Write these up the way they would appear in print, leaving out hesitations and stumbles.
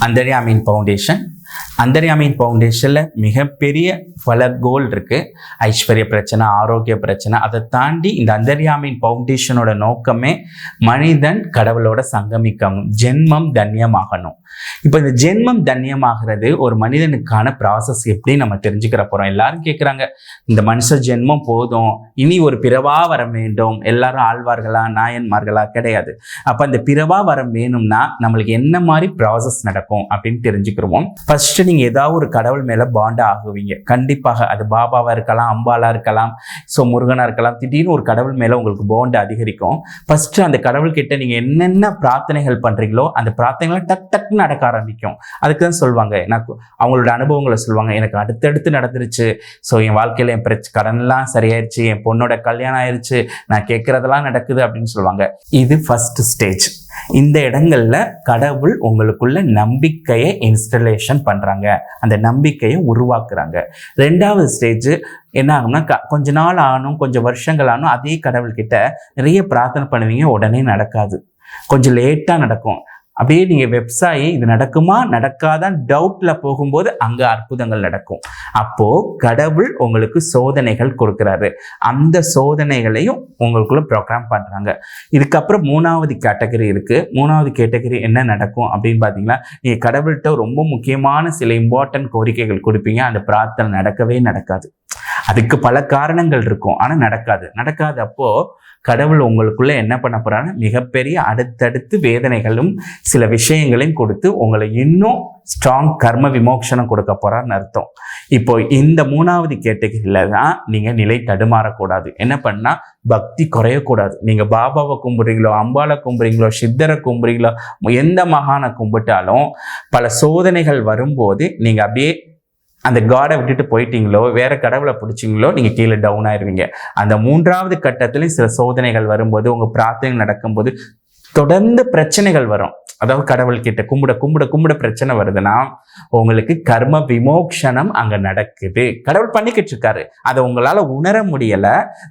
அந்தர்யாமின் foundation. அந்தர்யாமின் ஃபவுண்டேஷனில் மிகப்பெரிய பல கோல் இருக்குது. ஐஸ்வர்ய பிரச்சனை, ஆரோக்கிய பிரச்சனை. அதை தாண்டி இந்த அந்தர்யாமின் ஃபவுண்டேஷனோட நோக்கமே மனிதன் கடவுளோட சங்கமிக்கணும், ஜென்மம் தன்யமாகணும். இப்போ இந்த ஜென்மம் தன்யமாகிறது ஒரு மனிதனுக்கான ப்ராசஸ் எப்படி நம்ம தெரிஞ்சுக்கிற போகிறோம். எல்லாரும் கேட்குறாங்க, இந்த மனுஷ ஜென்மம் போதும், இனி ஒரு பிறவா வர வேண்டும், எல்லாரும் ஆழ்வார்களா நாயன்மார்களா? கிடையாது. அப்போ அந்த பிறவா வரம் வேணும்னா நம்மளுக்கு என்ன மாதிரி ப்ராசஸ் நடக்கும் அப்படின்னு தெரிஞ்சுக்கிறோம். ஃபர்ஸ்ட் நீங்கள் ஏதாவது ஒரு கடவுள் மேலே பாண்டா ஆகுவீங்க. கண்டிப்பாக அது பாபாவாக இருக்கலாம், அம்பாலாக இருக்கலாம், ஸோ முருகனாக இருக்கலாம். திடீர்னு ஒரு கடவுள் மேலே உங்களுக்கு பாண்டு அதிகரிக்கும். ஃபர்ஸ்ட் அந்த கடவுள்கிட்ட நீங்கள் என்னென்ன பிரார்த்தனைகள் பண்ணுறீங்களோ அந்த பிரார்த்தனைகள் டக் டக்குன்னு நடக்க ஆரம்பிக்கும். அதுக்கு தான் சொல்லுவாங்க, எனக்கு அவங்களோட அனுபவங்களை சொல்லுவாங்க, எனக்கு அடுத்தடுத்து நடந்துருச்சு, ஸோ என் வாழ்க்கையில் என் கடன்லாம் சரியாயிருச்சு, என் பொண்ணோட கல்யாணம் ஆயிடுச்சு, நான் கேட்குறதெல்லாம் நடக்குது அப்படின்னு சொல்லுவாங்க. இது ஃபர்ஸ்ட் ஸ்டேஜ். இந்த இடங்கள்ல கடவுள் உங்களுக்குள்ள நம்பிக்கையை இன்ஸ்டலேஷன் பண்றாங்க, அந்த நம்பிக்கையை உருவாக்குறாங்க. ரெண்டாவது ஸ்டேஜ் என்ன ஆகும்னா, கொஞ்ச நாள் ஆனும், கொஞ்சம் வருஷங்கள் ஆனும், அதே கடவுள்கிட்ட நிறைய பிரார்த்தனை பண்ணுவீங்க, உடனே நடக்காது, கொஞ்சம் லேட்டா நடக்கும். அப்படியே நீங்க வெப்சாயி இது நடக்குமா நடக்காதான் டவுட்ல போகும்போது அங்க அற்புதங்கள் நடக்கும். அப்போ கடவுள் உங்களுக்கு சோதனைகள் கொடுக்குறாரு, அந்த சோதனைகளையும் உங்களுக்குள்ள ப்ரோக்ராம் பண்றாங்க. இதுக்கப்புறம் மூணாவது கேட்டகரி இருக்கு. மூணாவது கேட்டகரி என்ன நடக்கும் அப்படின்னு பாத்தீங்கன்னா, நீங்க கடவுள்கிட்ட ரொம்ப முக்கியமான சில இம்பார்ட்டன்ட் கோரிக்கைகள் கொடுப்பீங்க, அந்த பிரார்த்தனை நடக்கவே நடக்காது. அதுக்கு பல காரணங்கள் இருக்கும், ஆனா நடக்காது. அப்போ கடவுள் உங்களுக்குள்ள என்ன பண்ண போறான்னு மிகப்பெரிய அடுத்தடுத்து வேதனைகளும் சில விஷயங்களையும் கொடுத்து உங்களை இன்னும் ஸ்ட்ராங் கர்ம விமோக்ஷனம் கொடுக்க போறான்னு அர்த்தம். இப்போ இந்த மூணாவது கேட்டகரியில தான் நீங்க நிலை தடுமாறக்கூடாது. என்ன பண்ணா, பக்தி குறையக்கூடாது. நீங்க பாபாவை கும்பிடுறீங்களோ, அம்பாலை கும்பிடுறீங்களோ, சித்தரை கும்பிடுறீங்களோ, எந்த மகானை கும்பிட்டாலும் பல சோதனைகள் வரும்போது நீங்க அப்படியே அந்த காடை விட்டுட்டு போயிட்டீங்களோ, வேற கடவுளை பிடிச்சிங்களோ, நீங்க கீழே டவுன் ஆயிருவீங்க. அந்த மூன்றாவது கட்டத்திலையும் சில சோதனைகள் வரும்போது, உங்க பிரார்த்தனை நடக்கும்போது தொடர்ந்து பிரச்சனைகள் வரும். அதாவது கடவுள் கிட்ட கும்பிட பிரச்சனை வருதுன்னா உங்களுக்கு கர்ம விமோக்ஷனம் அங்க நடக்குது. கடவுள் பண்ணிக்கிட்டு இருக்காரு, அதை உங்களால உணர முடியல,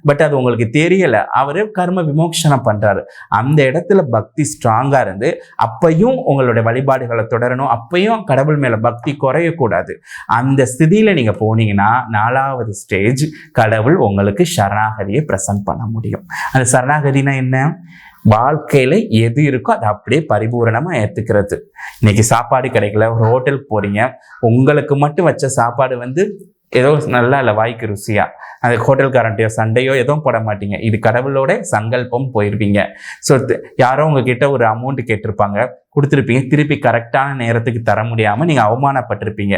பட் அது உங்களுக்கு தெரியல. அவரு கர்ம விமோக்ஷனம் பண்றாரு. அந்த இடத்துல பக்தி ஸ்ட்ராங்கா இருந்து அப்பையும் உங்களுடைய வழிபாடுகளை தொடரணும், அப்பையும் கடவுள் மேல பக்தி குறையக்கூடாது. அந்த ஸ்திதியில நீங்க போனீங்கன்னா நாலாவது ஸ்டேஜ், கடவுள் உங்களுக்கு சரணாகதியை பிரசன்ட் பண்ண முடியும். அந்த சரணாகதினா என்ன? வாழ்க்கையில எது இருக்கோ அதை அப்படியே பரிபூரணமா ஏத்துக்கிறது. இன்னைக்கு சாப்பாடு கிடைக்கல, ஒரு ஹோட்டலுக்கு போறீங்க, உங்களுக்கு மட்டும் வச்ச சாப்பாடு ஏதோ நல்லா இல்லை, வாய்க்கு ருசியா, அந்த ஹோட்டல்காரன்ட்டையோ சண்டையோ எதுவும் போட மாட்டீங்க. இது கடவுளோட சங்கல்பம். போயிருப்பீங்க. ஸோ யாரோ உங்ககிட்ட ஒரு அமௌண்ட் கேட்டிருப்பாங்க, கொடுத்துருப்பீங்க, திருப்பி கரெக்டான நேரத்துக்கு தர முடியாம நீங்க அவமானப்பட்டிருப்பீங்க.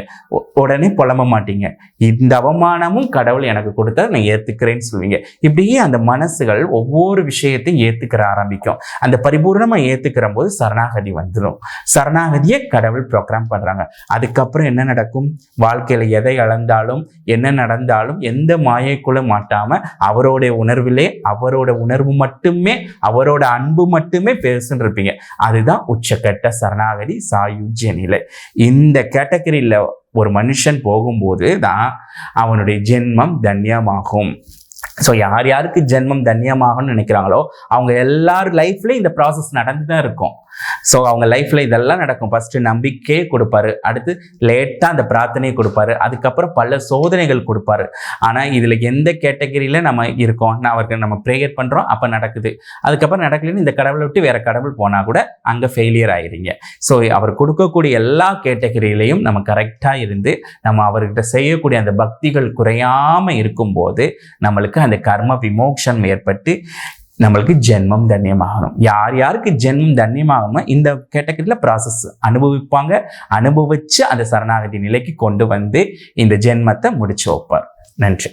உடனே புலம்ப மாட்டீங்க, இந்த அவமானமும் கடவுள் எனக்கு கொடுத்தா நான் ஏத்துக்கிறேன்னு சொல்லுவீங்க. இப்படியே அந்த மனசுகள் ஒவ்வொரு விஷயத்தையும் ஏத்துக்கிற ஆரம்பிக்கும். அந்த பரிபூர்ணமா ஏத்துக்கிற போது சரணாகதி வந்துடும். சரணாகதியை கடவுள் ப்ரோக்ராம் பண்றாங்க. அதுக்கப்புறம் என்ன நடக்கும்? வாழ்க்கையில எதை அளந்தாலும் என்ன நடந்தாலும் எந்த மாயைக்குள்ள மாட்டாம அவரோட உணர்விலே, அவரோட உணர்வு மட்டுமே, அவரோட அன்பு மட்டுமே பேசுன்னு இருப்பீங்க. அதுதான் உச்சக்கட்ட சரணாகதி, சாயுஜ்ய நிலை. இந்த கேட்டகரியில ஒரு மனுஷன் போகும்போது தான் அவனுடைய ஜென்மம் தன்யமாகும். ஸோ யார் யாருக்கு ஜென்மம் தன்யமாகும்னு நினைக்கிறாங்களோ அவங்க எல்லாரும் லைஃப்ல இந்த ப்ராசஸ் நடந்து தான் இருக்கும். ஸோ அவங்க லைஃப்ல இதெல்லாம் நடக்கும். ஃபர்ஸ்ட் நம்பிக்கையே கொடுப்பாரு, அடுத்து லேட்டா அந்த பிரார்த்தனையை கொடுப்பாரு, அதுக்கப்புறம் பல சோதனைகள் கொடுப்பாரு. ஆனா இதுல எந்த கேட்டகரியில நம்ம இருக்கோம், அவருக்கு நம்ம ப்ரேயர் பண்றோம், அப்ப நடக்குது, அதுக்கப்புறம் நடக்கலன்னு இந்த கடவுளை விட்டு வேற கடவுள் போனா கூட அங்க ஃபெயிலியர் ஆயிருங்க. ஸோ அவர் கொடுக்கக்கூடிய எல்லா கேட்டகரியிலையும் நம்ம கரெக்டா இருந்து நம்ம அவர்கிட்ட செய்யக்கூடிய அந்த பக்திகள் குறையாம இருக்கும்போது நம்மளுக்கு அந்த கர்ம விமோக்ஷம் ஏற்பட்டு நம்மளுக்கு ஜென்மம் தன்யமாகணும். யார் யாருக்கு ஜென்மம் தன்யமாகணுமோ இந்த கேட்டகரியில ப்ராசஸ் அனுபவிப்பாங்க. அனுபவிச்சு அந்த சரணாகதி நிலைக்கு கொண்டு வந்து இந்த ஜென்மத்தை முடிச்சு வைப்பார். நன்றி.